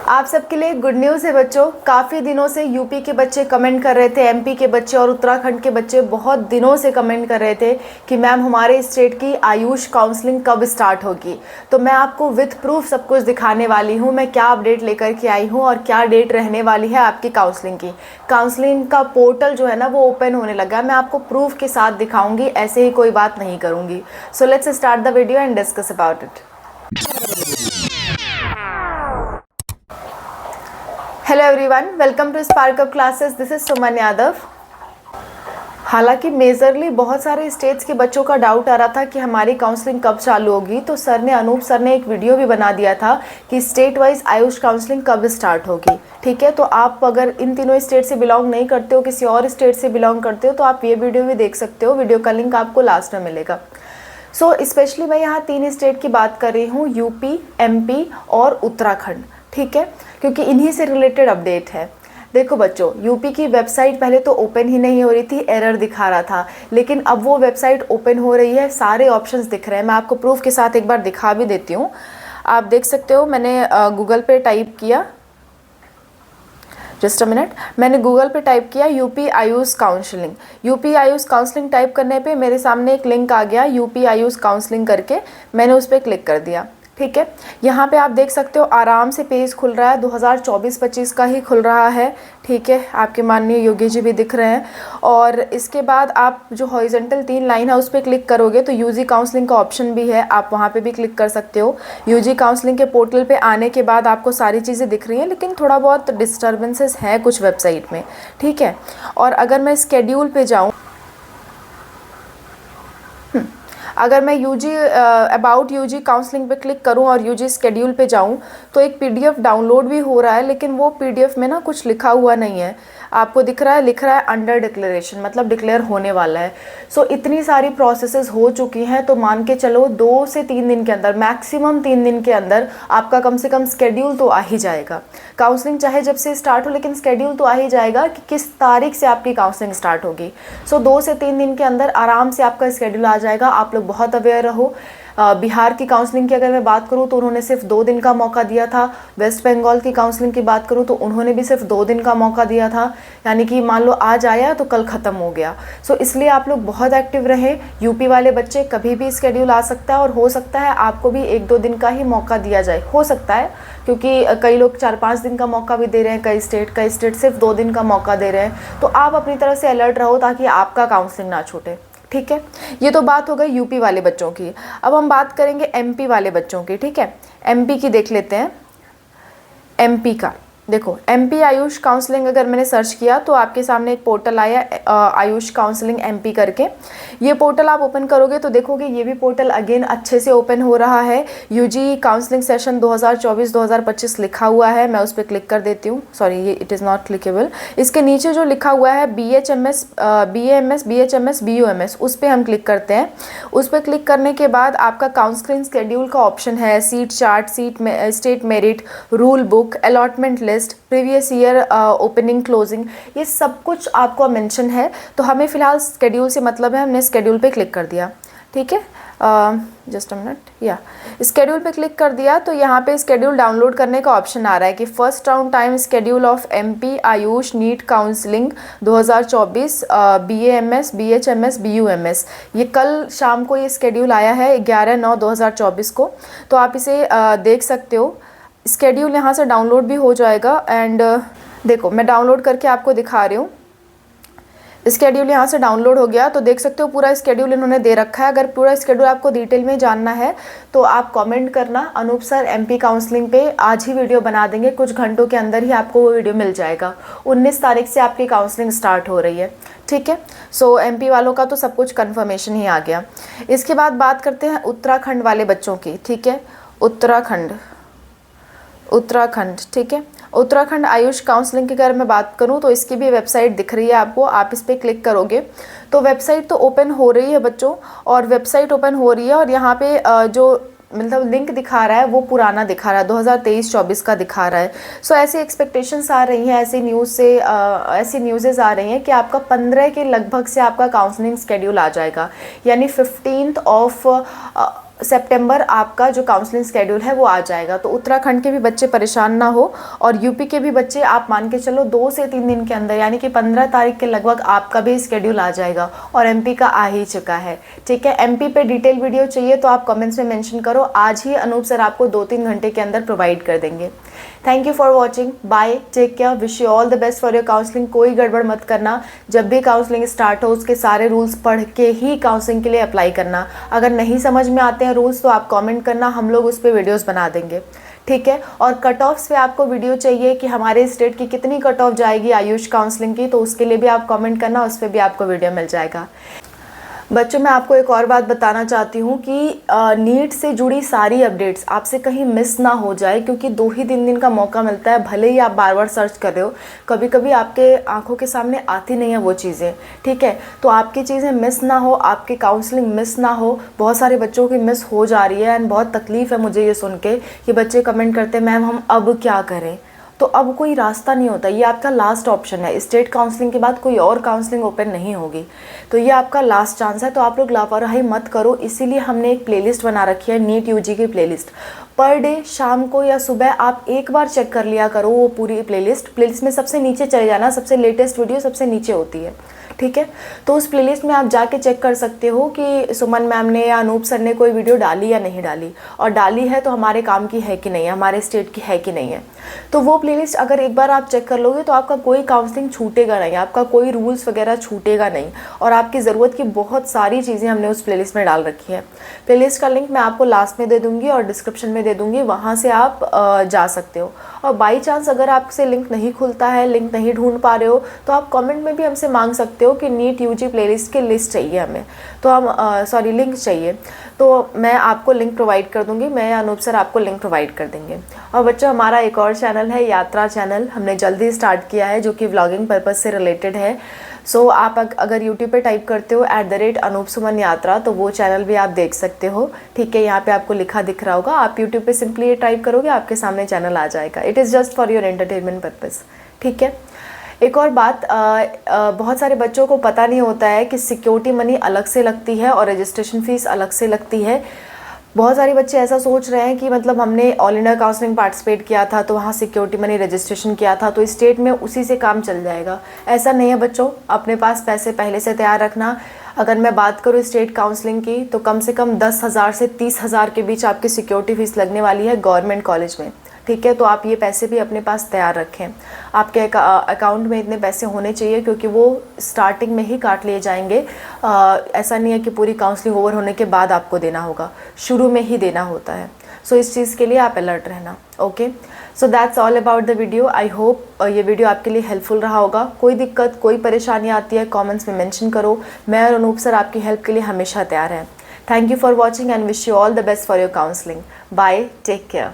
आप सबके लिए गुड न्यूज़ है बच्चों। काफ़ी दिनों से यूपी के बच्चे कमेंट कर रहे थे, एमपी के बच्चे और उत्तराखंड के बच्चे बहुत दिनों से कमेंट कर रहे थे कि मैम हमारे स्टेट की आयुष काउंसलिंग कब स्टार्ट होगी। तो मैं आपको विथ प्रूफ सब कुछ दिखाने वाली हूँ, मैं क्या अपडेट लेकर के आई हूँ और क्या डेट रहने वाली है आपकी काउंसलिंग की। काउंसलिंग का पोर्टल जो है ना वो ओपन होने लगा है। मैं आपको प्रूफ के साथ दिखाऊंगी, ऐसे ही कोई बात नहीं करूँगी। So let's start the video and discuss about it. Hello everyone, welcome to Spark Up classes. This is Suman Yadav. हालांकि मेजरली बहुत सारे स्टेट्स के बच्चों का डाउट आ रहा था कि हमारी काउंसलिंग कब चालू होगी, तो सर ने अनूप सर ने एक वीडियो भी बना दिया था कि स्टेट वाइज आयुष काउंसलिंग कब स्टार्ट होगी। ठीक है, तो आप अगर इन तीनों स्टेट से बिलोंग नहीं करते हो, किसी और स्टेट से बिलोंग करते हो, तो आप ये वीडियो भी देख सकते हो। वीडियो का लिंक आपको लास्ट में मिलेगा। सो स्पेशली मैं यहाँ 3 स्टेट की बात कर रही हूँ, यूपी, एमपी और उत्तराखंड। ठीक है, क्योंकि इन्हीं से रिलेटेड अपडेट है। देखो बच्चों, यूपी की वेबसाइट पहले तो ओपन ही नहीं हो रही थी, एरर दिखा रहा था, लेकिन अब वो वेबसाइट ओपन हो रही है, सारे ऑप्शंस दिख रहे हैं। मैं आपको प्रूफ के साथ एक बार दिखा भी देती हूँ। आप देख सकते हो, मैंने गूगल पे टाइप किया, जस्ट अ मिनट, मैंने गूगल पे टाइप किया UP Ayush counselling. UP Ayush counselling type करने पे मेरे सामने एक लिंक आ गया यूपी आयुष काउंसलिंग करके, मैंने उस पर क्लिक कर दिया। ठीक है, यहाँ पे आप देख सकते हो आराम से पेज खुल रहा है, 2024-25 का ही खुल रहा है। ठीक है, आपके माननीय योगी जी भी दिख रहे हैं। और इसके बाद आप जो हॉरिजॉन्टल 3 लाइन है उस पर क्लिक करोगे तो यूजी काउंसलिंग का ऑप्शन भी है, आप वहाँ पे भी क्लिक कर सकते हो। यूजी काउंसलिंग के पोर्टल पे आने के बाद आपको सारी चीज़ें दिख रही हैं, लेकिन थोड़ा बहुत डिस्टर्बेंसेस हैं कुछ वेबसाइट में। ठीक है, और अगर मैं स्केड्यूल पे जाऊँ, अगर मैं यूजी अबाउट यूजी काउंसलिंग पे क्लिक करूं और यूजी स्केड्यूल पे जाऊं तो एक पीडीएफ डाउनलोड भी हो रहा है, लेकिन वो पीडीएफ में ना कुछ लिखा हुआ नहीं है। आपको दिख रहा है, लिख रहा है अंडर डिक्लेरेशन, मतलब डिक्लेयर होने वाला है। सो इतनी सारी प्रोसेसेस हो चुकी हैं, तो मान के चलो 2 से 3 दिन के अंदर, मैक्सिमम 3 दिन के अंदर आपका कम से कम स्केड्यूल तो आ ही जाएगा। काउंसलिंग चाहे जब से स्टार्ट हो, लेकिन स्केड्यूल तो आ ही जाएगा कि किस तारीख से आपकी काउंसलिंग स्टार्ट होगी। सो 2 से 3 दिन के अंदर आराम से आपका स्केड्यूल आ जाएगा। आप लोग बहुत अवेयर रहो। बिहार की काउंसलिंग की अगर मैं बात करूं तो उन्होंने सिर्फ 2 दिन का मौका दिया था। वेस्ट बंगाल की काउंसलिंग की बात करूं तो उन्होंने भी सिर्फ 2 दिन का मौका दिया था, यानी कि मान लो आज आया तो कल ख़त्म हो गया। सो इसलिए आप लोग बहुत एक्टिव रहें। यूपी वाले बच्चे, कभी भी स्केड्यूल आ सकता है और हो सकता है आपको भी 1-2 दिन का ही मौका दिया जाए, हो सकता है, क्योंकि कई लोग 4-5 दिन का मौका भी दे रहे हैं, कई स्टेट सिर्फ 2 दिन का मौका दे रहे हैं। तो आप अपनी तरफ से अलर्ट रहो ताकि आपका काउंसलिंग ना छूटे। ठीक है, ये तो बात हो गई यूपी वाले बच्चों की। अब हम बात करेंगे एमपी वाले बच्चों की। ठीक है, एमपी की देख लेते हैं। एमपी का देखो, एमपी आयुष काउंसलिंग अगर मैंने सर्च किया तो आपके सामने एक पोर्टल आया आयुष काउंसलिंग एमपी करके। ये पोर्टल आप ओपन करोगे तो देखोगे ये भी पोर्टल अगेन अच्छे से ओपन हो रहा है। यूजी काउंसलिंग सेशन 2024-2025 लिखा हुआ है। मैं उस पर क्लिक कर देती हूँ, सॉरी ये इट इज़ नॉट क्लिकेबल। इसके नीचे जो लिखा हुआ है BHMS, BAMS, BHMS, BUMS, उस पर हम क्लिक करते हैं। उस पर क्लिक करने के बाद आपका काउंसलिंग शेड्यूल का ऑप्शन है, seat chart, state merit, rule book, allotment, previous year opening closing, ये सब कुछ आपको मेंशन है। तो हमें फिलहाल स्केड्यूल से मतलब है, हमने स्केड्यूल पे क्लिक कर दिया। ठीक है, जस्ट अ मिनट, या स्केड्यूल पे क्लिक कर दिया तो यहाँ पे स्केड्यूल डाउनलोड करने का ऑप्शन आ रहा है कि first round time schedule of MP Ayush NEET counselling 2024 BAMS, BHMS, BUMS। ये कल शाम को ये स्केड्यूल आया है 11/9/2024 को। तो आप इसे देख सकते हो। स्केड्यूल यहाँ से डाउनलोड भी हो जाएगा एंड देखो मैं डाउनलोड करके आपको दिखा रही हूँ। स्केड्यूल यहाँ से डाउनलोड हो गया तो देख सकते हो पूरा स्केड्यूल इन्होंने दे रखा है। अगर पूरा स्केड्यूल आपको डिटेल में जानना है तो आप कमेंट करना, अनूप सर एमपी काउंसलिंग पे आज ही वीडियो बना देंगे, कुछ घंटों के अंदर ही आपको वो वीडियो मिल जाएगा। 19 तारीख से आपकी काउंसलिंग स्टार्ट हो रही है। ठीक है, सो एमपी वालों का तो सब कुछ कन्फर्मेशन ही आ गया। इसके बाद बात करते हैं उत्तराखंड वाले बच्चों की। ठीक है, उत्तराखंड ठीक है, उत्तराखंड आयुष काउंसलिंग की अगर मैं बात करूं तो इसकी भी वेबसाइट दिख रही है आपको। आप इस पर क्लिक करोगे तो वेबसाइट तो ओपन हो रही है बच्चों, और वेबसाइट ओपन हो रही है और यहाँ पे जो मतलब लिंक दिखा रहा है वो पुराना दिखा रहा है, 2023-24 का दिखा रहा है। सो ऐसी एक्सपेक्टेशंस आ रही हैं, ऐसी न्यूज़ेस आ रही हैं कि आपका 15 के लगभग से आपका काउंसलिंग स्केड्यूल आ जाएगा, यानी 15th ऑफ सितंबर आपका जो काउंसलिंग शेड्यूल है वो आ जाएगा। तो उत्तराखंड के भी बच्चे परेशान ना हो, और यूपी के भी बच्चे आप मान के चलो 2 से 3 दिन के अंदर, यानी कि 15 तारीख के लगभग आपका भी शेड्यूल आ जाएगा। और एमपी का आ ही चुका है, ठीक है। एमपी पे डिटेल वीडियो चाहिए तो आप कमेंट्स में मेंशन करो, आज ही अनूप सर आपको 2-3 घंटे के अंदर प्रोवाइड कर देंगे। Thank you for watching, bye, take care, wish you all the best for your counselling. कोई गड़बड़ मत करना, जब भी काउंसलिंग स्टार्ट हो उसके सारे रूल्स पढ़ के ही काउंसलिंग के लिए अप्लाई करना। अगर नहीं समझ में आते हैं रूल्स तो आप कमेंट करना, हम लोग उस पर वीडियोस बना देंगे, ठीक है। और कट ऑफ्स पे आपको वीडियो चाहिए कि हमारे स्टेट की कितनी कट ऑफ जाएगी आयुष काउंसलिंग की, तो उसके लिए भी आप कमेंट करना, उस पर भी आपको वीडियो मिल जाएगा। बच्चों, मैं आपको एक और बात बताना चाहती हूँ कि नीट से जुड़ी सारी अपडेट्स आपसे कहीं मिस ना हो जाए, क्योंकि 2 ही 3 दिन का मौका मिलता है। भले ही आप बार बार सर्च कर रहे हो, कभी कभी आपके आंखों के सामने आती नहीं है वो चीज़ें, ठीक है। तो आपकी चीज़ें मिस ना हो, आपकी काउंसलिंग मिस ना हो। बहुत सारे बच्चों की मिस हो जा रही है एंड बहुत तकलीफ़ है मुझे ये सुन के कि बच्चे कमेंट करते हैं मैम हम अब क्या करें। तो अब कोई रास्ता नहीं होता, ये आपका लास्ट ऑप्शन है। स्टेट काउंसलिंग के बाद कोई और काउंसलिंग ओपन नहीं होगी, तो ये आपका लास्ट चांस है। तो आप लोग लापरवाही मत करो, इसीलिए हमने एक प्लेलिस्ट बना रखी है, नीट यूजी की प्लेलिस्ट। पर डे शाम को या सुबह आप एक बार चेक कर लिया करो वो पूरी प्लेलिस्ट में सबसे नीचे चले जाना, सबसे लेटेस्ट वीडियो सबसे नीचे होती है, ठीक है। तो उस प्लेलिस्ट में आप जाके चेक कर सकते हो कि सुमन मैम ने या अनूप सर ने कोई वीडियो डाली या नहीं डाली, और डाली है तो हमारे काम की है कि नहीं है, हमारे स्टेट की है कि नहीं है। तो वो प्लेलिस्ट अगर एक बार आप चेक कर लोगे तो आपका कोई काउंसलिंग छूटेगा नहीं, आपका कोई रूल्स वगैरह छूटेगा नहीं, और आपकी ज़रूरत की बहुत सारी चीज़ें हमने उस प्लेलिस्ट में डाल रखी है। प्लेलिस्ट का लिंक मैं आपको लास्ट में दे दूँगी और डिस्क्रिप्शन में दे दूँगी, वहाँ से आप जा सकते हो। और बाई चांस अगर आपसे लिंक नहीं खुलता है, लिंक नहीं ढूंढ पा रहे हो, तो आप कमेंट में भी हमसे मांग सकते हो कि नीट यूजी प्लेलिस्ट की लिस्ट चाहिए हमें, तो हम लिंक चाहिए, तो मैं आपको लिंक प्रोवाइड कर दूंगी, मैं या अनूप सर आपको लिंक प्रोवाइड कर देंगे। और बच्चों, हमारा एक और चैनल है यात्रा चैनल, हमने जल्दी स्टार्ट किया है, जो कि व्लॉगिंग पर्पज़ से रिलेटेड है। सो आप अगर यूट्यूब पे टाइप करते हो @अनूप सुमन यात्रा, तो वो चैनल भी आप देख सकते हो, ठीक है। यहाँ पे आपको लिखा दिख रहा होगा, आप यूट्यूब पे सिंपली ये टाइप करोगे आपके सामने चैनल आ जाएगा। It is just for your entertainment purpose, ठीक है। एक और बात, बहुत सारे बच्चों को पता नहीं होता है कि सिक्योरिटी मनी अलग से लगती है और रजिस्ट्रेशन फ़ीस अलग से लगती है। बहुत सारे बच्चे ऐसा सोच रहे हैं कि मतलब हमने ऑल इंडिया काउंसलिंग पार्टिसिपेट किया था तो वहाँ सिक्योरिटी मनी रजिस्ट्रेशन किया था तो स्टेट में उसी से काम चल जाएगा। ऐसा नहीं है बच्चों, अपने पास पैसे पहले से तैयार रखना। अगर मैं बात करूँ स्टेट काउंसलिंग की, तो कम से कम 10,000 से 30,000 के बीच आपकी सिक्योरिटी फ़ीस लगने वाली है गवर्नमेंट कॉलेज में, ठीक है। तो आप ये पैसे भी अपने पास तैयार रखें, आपके अकाउंट में इतने पैसे होने चाहिए, क्योंकि वो स्टार्टिंग में ही काट लिए जाएंगे। ऐसा नहीं है कि पूरी काउंसलिंग ओवर होने के बाद आपको देना होगा, शुरू में ही देना होता है। सो इस चीज़ के लिए आप अलर्ट रहना, okay. So that's all about the video. I hope ये वीडियो आपके लिए हेल्पफुल रहा होगा। कोई दिक्कत, कोई परेशानी आती है कॉमेंट्स में मैंशन करो, मैं और अनूप सर आपकी हेल्प के लिए हमेशा तैयार हैं। Thank you for watching and wish you all the best for your counselling. Bye, take care.